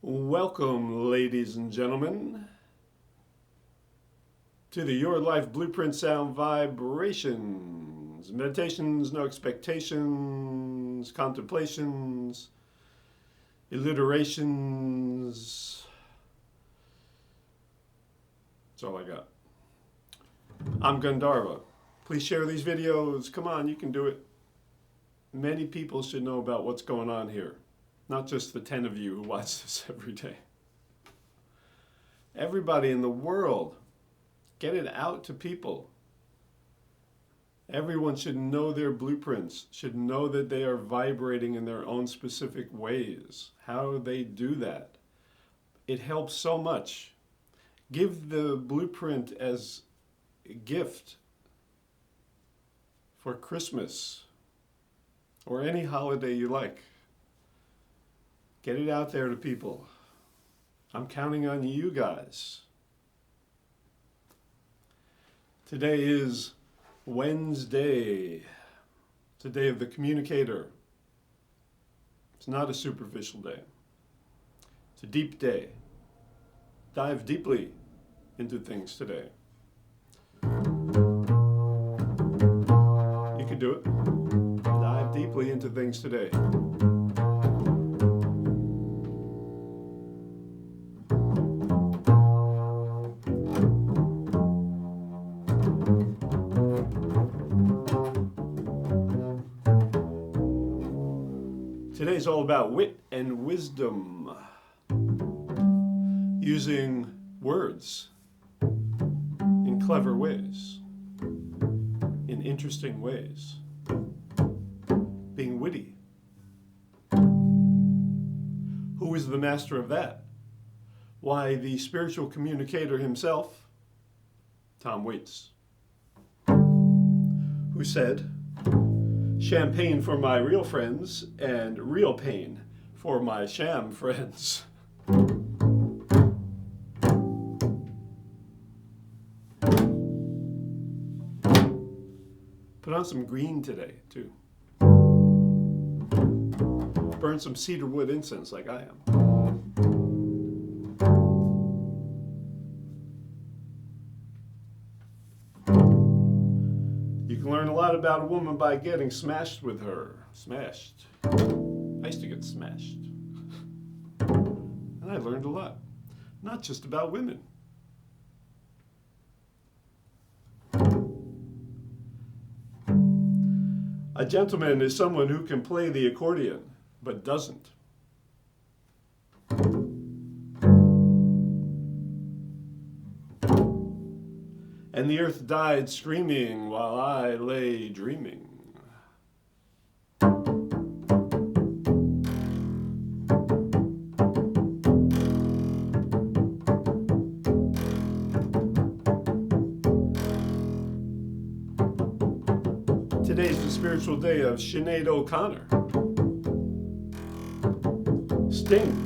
Welcome, ladies and gentlemen, to the Your Life Blueprint Sound Vibrations. Meditations, no expectations, contemplations, alliterations. That's all I got. I'm Gandharva. Please share these videos. Come on, you can do it. Many people should know about what's going on here. Not just the 10 of you who watch this every day. Everybody in the world, get it out to people. Everyone should know their blueprints, should know that they are vibrating in their own specific ways. How they do that. It helps so much. Give the blueprint as a gift for Christmas or any holiday you like. Get it out there to people. I'm counting on you guys. Today is Wednesday. It's the day of the Communicator. It's not a superficial day. It's a deep day. Dive deeply into things today. You can do it. Dive deeply into things today. Today's all about wit and wisdom, using words in clever ways, in interesting ways, being witty. Who is the master of that? Why, the spiritual communicator himself, Tom Waits, who said, "Champagne for my real friends and real pain for my sham friends." Put on some green today, too. Burn some cedarwood incense like I am. You can learn a lot about a woman by getting smashed with her. Smashed. I used to get smashed. And I learned a lot. Not just about women. A gentleman is someone who can play the accordion, but doesn't. And the earth died screaming while I lay dreaming. Today's the spiritual day of Sinead O'Connor, Sting,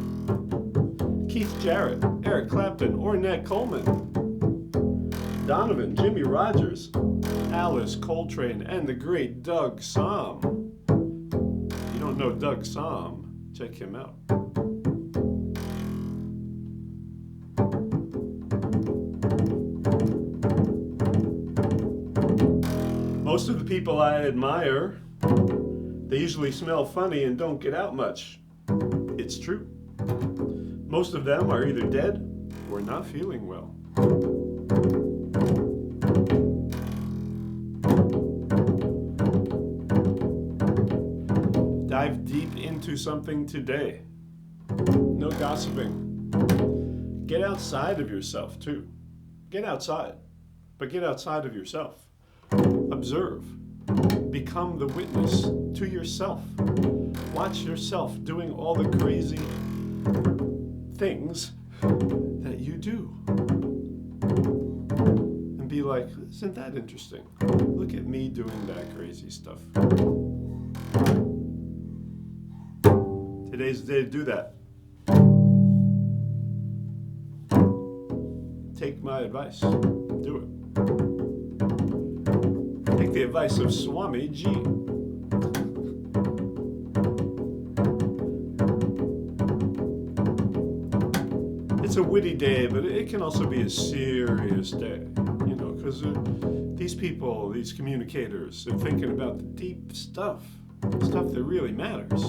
Keith Jarrett, Eric Clapton, Ornette Coleman, Donovan, Jimmy Rogers, Alice Coltrane, and the great Doug Somm. If you don't know Doug Somm, check him out. Most of the people I admire, they usually smell funny and don't get out much. It's true. Most of them are either dead or not feeling well. Dive deep into something today. No gossiping. Get outside of yourself too. Get outside, but get outside of yourself. Observe. Become the witness to yourself. Watch yourself doing all the crazy things that you do. And be like, isn't that interesting? Look at me doing that crazy stuff. Today's the day to do that. Take my advice. Do it. Take the advice of Swami G. a witty day, but it can also be a serious day, you know, because these people, these communicators, they're thinking about the deep stuff that really matters.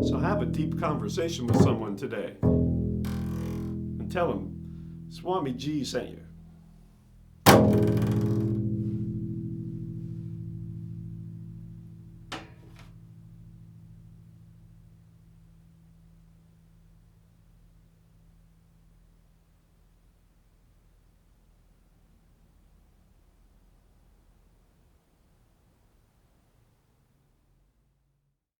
So have a deep conversation with someone today and tell them Swami G sent you.